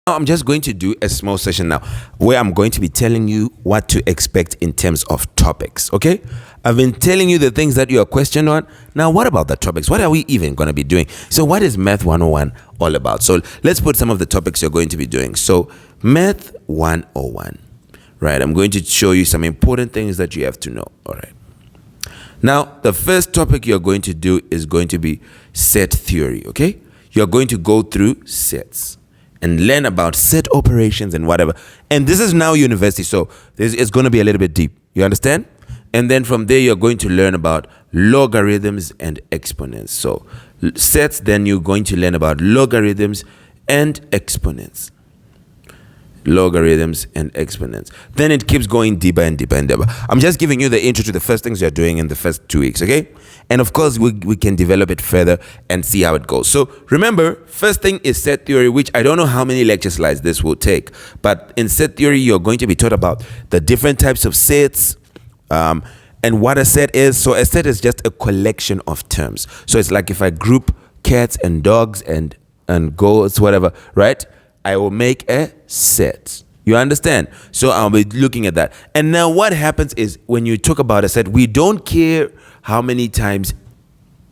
Now, I'm just going to do a small session now where I'm going to be telling you what to expect in terms of topics. Okay, I've been telling you the things that you are questioned on. Now, what about the topics? What are we even going to be doing? So, what is Math 101 all about? So, let's put some of the topics you're going to be doing. So, Math 101, right? I'm going to show you some important things that you have to know. All right. Now, the first topic you're going to do is going to be set theory. Okay, you're going to go through sets and learn about set operations and whatever. And this is now university, so it's going to be a little bit deep. You understand? And then from there, you're going to learn about logarithms and exponents. So sets, then you're going to learn about logarithms and exponents. Logarithms and exponents. Then it keeps going deeper and deeper and deeper. I'm just giving you the intro to the first things you're doing in the first 2 weeks, okay? And of course, we can develop it further and see how it goes. So remember, first thing is set theory, which I don't know how many lecture slides this will take. But in set theory, you're going to be taught about the different types of sets, and what a set is. So a set is just a collection of terms. So it's like if I group cats and dogs and goats, whatever, right? I will make a set. You understand? So I'll be looking at that. And now what happens is when you talk about a set, we don't care how many times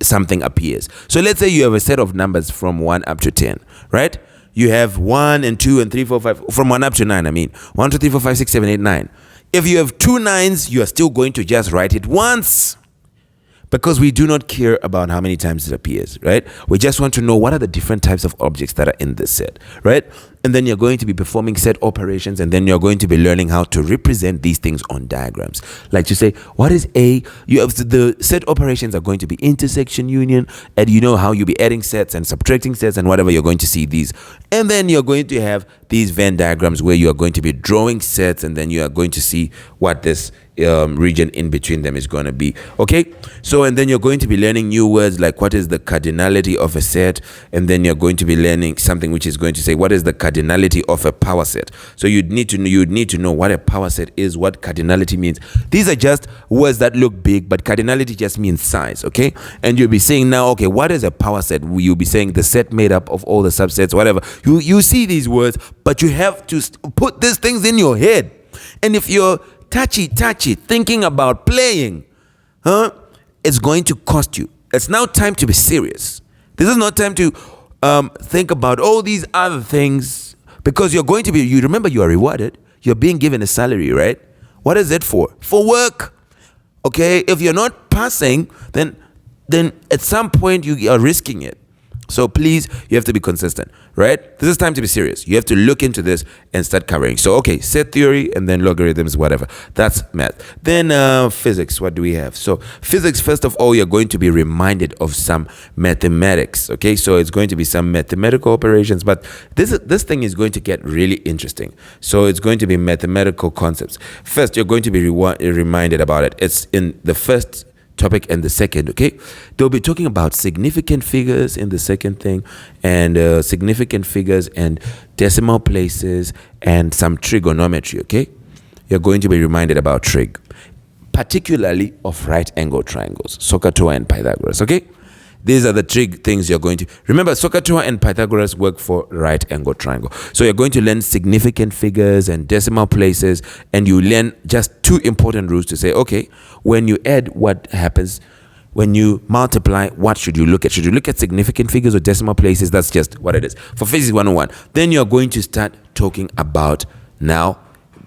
something appears. So let's say you have a set of numbers from 1 up to 10, right? You have 1 and 2 and 3, 4, 5, from 1 up to 9, I mean. 1, 2, 3, 4, 5, 6, 7, 8, 9. If you have 2 9s, you are still going to just write it once, because we do not care about how many times it appears, right? We just want to know what are the different types of objects that are in this set, right? And then you're going to be performing set operations, and then you're going to be learning how to represent these things on diagrams. Like to say, what is A? You have the set operations are going to be intersection, union, and you know how you'll be adding sets and subtracting sets and whatever. You're going to see these. And then you're going to have these Venn diagrams where you are going to be drawing sets, and then you are going to see what this region in between them is going to be. Okay, so and then you're going to be learning new words like what is the cardinality of a set, and then you're going to be learning something which is going to say what is the cardinality of a power set. So you'd need to know what a power set is, what cardinality means. These are just words that look big, but cardinality just means size. Okay, and you'll be saying now, okay, what is a power set? You'll be saying the set made up of all the subsets, whatever. You see these words, but you have to put these things in your head. And if you're touchy thinking about playing, it's going to cost you. It's now time to be serious. This is not time to think about all these other things, because you're going to be, you remember, you are rewarded. You're being given a salary, right? What is it for? For work. Okay, if you're not passing, then at some point you are risking it. So please, you have to be consistent, right? This is time to be serious. You have to look into this and start covering. So, okay, set theory and then logarithms, whatever. That's math. Then physics, what do we have? So physics, first of all, you're going to be reminded of some mathematics, okay? So it's going to be some mathematical operations, but this thing is going to get really interesting. So it's going to be mathematical concepts. First, you're going to be reminded about it. It's in the first topic and the second, okay? They'll be talking about significant figures in the second thing, and significant figures and decimal places and some trigonometry, okay? You're going to be reminded about trig, particularly of right angle triangles, SOHCAHTOA and Pythagoras, okay? These are the trig things you're going to remember. SOHCAHTOA and Pythagoras work for right angle triangle. So you're going to learn significant figures and decimal places, and you learn just 2 important rules to say, okay, when you add, what happens? When you multiply, what should you look at? Should you look at significant figures or decimal places? That's just what it is. For Physics 101, then you're going to start talking about now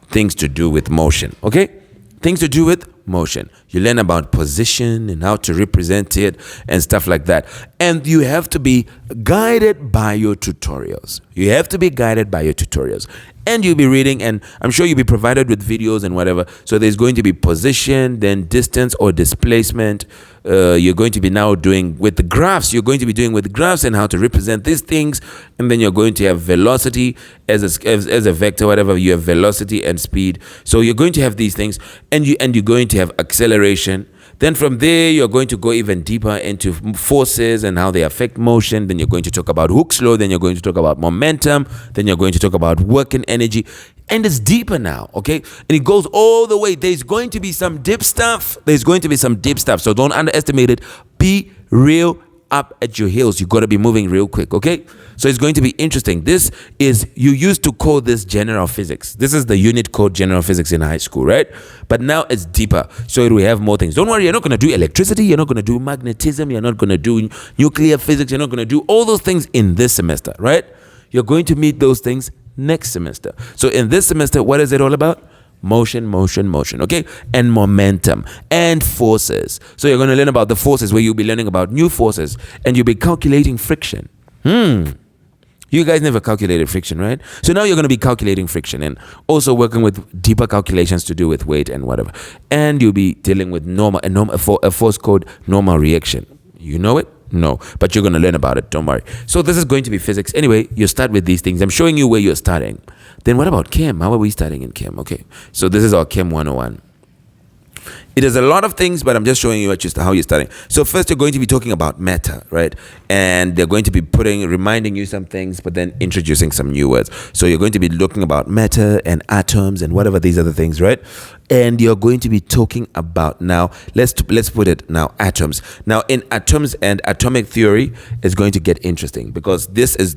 things to do with motion, okay? Things to do with motion. You learn about position and how to represent it and stuff like that. And you have to be guided by your tutorials. You have to be guided by your tutorials. And you'll be reading, and I'm sure you'll be provided with videos and whatever. So there's going to be position, then distance or displacement. You're going to be now doing with the graphs. You're going to be doing with graphs and how to represent these things. And then you're going to have velocity as a vector, whatever. You have velocity and speed. So you're going to have these things, and you're going to have acceleration. Then from there, you're going to go even deeper into forces and how they affect motion. Then you're going to talk about Hooke's law. Then you're going to talk about momentum. Then you're going to talk about work and energy. And it's deeper now, okay? And it goes all the way. There's going to be some deep stuff. So don't underestimate it. Be real up at your heels. You got to be moving real quick, okay? So it's going to be interesting. This is, you used to call this general physics. This is the unit called general physics in high school, right? But now it's deeper. So we have more things. Don't worry, you're not going to do electricity. You're not going to do magnetism. You're not going to do nuclear physics. You're not going to do all those things in this semester, right? You're going to meet those things next semester. So in this semester, what is it all about? Motion, motion, motion, okay? And momentum and forces. So you're going to learn about the forces, where you'll be learning about new forces, and you'll be calculating friction. You guys never calculated friction, right? So now you're going to be calculating friction and also working with deeper calculations to do with weight and whatever. And you'll be dealing with a force called normal reaction. You know it? No, but you're going to learn about it. Don't worry. So this is going to be physics. Anyway, you start with these things. I'm showing you where you're starting. Then what about chem? How are we starting in chem? Okay, so this is our chem 101. It is a lot of things, but I'm just showing you how you're starting. So first, you're going to be talking about matter, right? And they're going to be reminding you some things, but then introducing some new words. So you're going to be looking about matter and atoms and whatever these other things, right? And you're going to be talking about now, let's put it now, atoms. Now in atoms and atomic theory is going to get interesting, because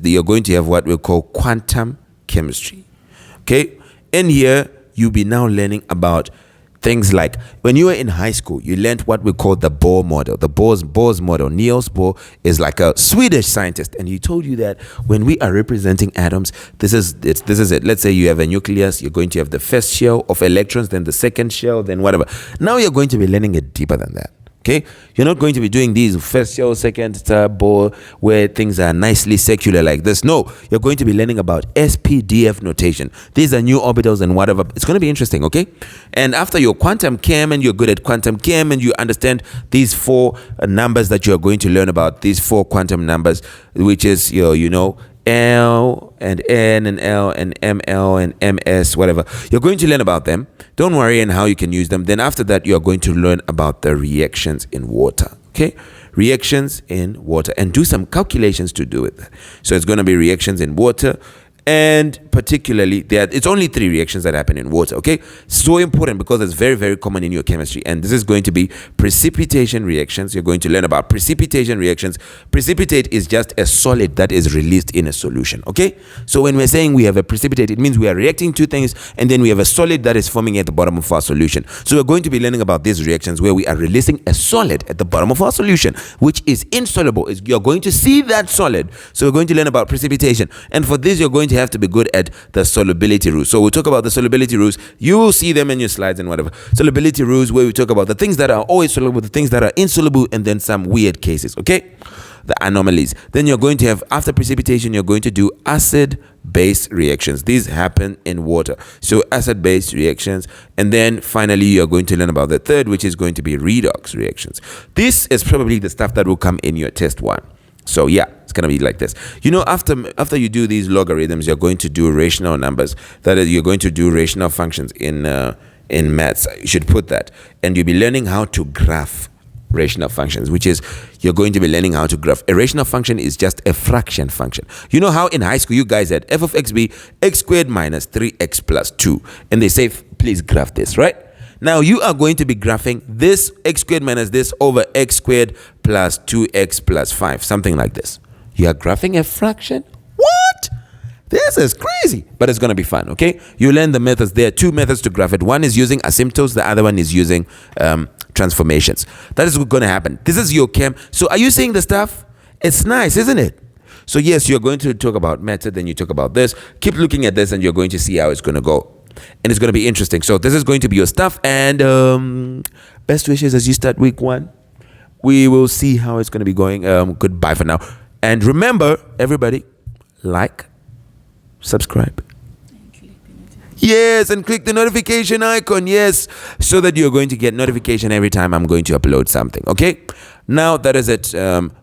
you're going to have what we call quantum chemistry. Okay? In here, you'll be now learning about things like, when you were in high school, you learned what we call the Bohr model. The Bohr's model. Niels Bohr is like a Swedish scientist, and he told you that when we are representing atoms, this is it. Let's say you have a nucleus, you're going to have the first shell of electrons, then the second shell, then whatever. Now you're going to be learning it deeper than that. Okay, you're not going to be doing these first shell, second star, Bohr, where things are nicely circular like this. No, you're going to be learning about SPDF notation. These are new orbitals and whatever. It's going to be interesting, okay? And after your quantum chem, and you're good at quantum chem, and you understand these four numbers that you're going to learn about, these four quantum numbers, which is L and N and L and ML and MS, whatever. You're going to learn about them. Don't worry, and how you can use them. Then after that, you're going to learn about the reactions in water. Okay? Reactions in water, and do some calculations to do with that. So it's going to be reactions in water. And particularly, it's only 3 reactions that happen in water, okay? So important, because it's very, very common in your chemistry. And this is going to be precipitation reactions. You're going to learn about precipitation reactions. Precipitate is just a solid that is released in a solution, okay? So when we're saying we have a precipitate, it means we are reacting two things, and then we have a solid that is forming at the bottom of our solution. So we're going to be learning about these reactions where we are releasing a solid at the bottom of our solution, which is insoluble. You're going to see that solid. So we're going to learn about precipitation. And for this, you're going to have to be good at the solubility rules. So we'll talk about the solubility rules. You will see them in your slides and whatever. Solubility rules, where we talk about the things that are always soluble, the things that are insoluble, and then some weird cases, okay? The anomalies. Then you're going to have, after precipitation, you're going to do acid-base reactions. These happen in water. So acid-base reactions. And then finally, you're going to learn about the third, which is going to be redox reactions. This is probably the stuff that will come in your test 1. So yeah, it's going to be like this. After you do these logarithms, you're going to do rational numbers. That is, you're going to do rational functions in maths. You should put that. And you'll be learning how to graph rational functions, which is, you're going to be learning how to graph. A rational function is just a fraction function. You know how in high school you guys had f of x be x squared minus 3x plus 2. And they say, please graph this, right? Now you are going to be graphing this x squared minus this over x squared plus 2x plus 5, something like this. You are graphing a fraction? What? This is crazy, but it's going to be fun, okay? You learn the methods. There are 2 methods to graph it. One is using asymptotes. The other one is using transformations. That is what's going to happen. This is your chem. So are you seeing the stuff? It's nice, isn't it? So yes, you're going to talk about method, then you talk about this. Keep looking at this, and you're going to see how it's going to go. And it's going to be interesting. So this is going to be your stuff. And best wishes as you start week 1. We will see how it's going to be going. Goodbye for now. And remember, everybody, like, subscribe. Yes, and click the notification icon. Yes, so that you're going to get notification every time I'm going to upload something. Okay? Now that is it.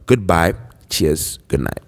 Goodbye. Cheers. Good night.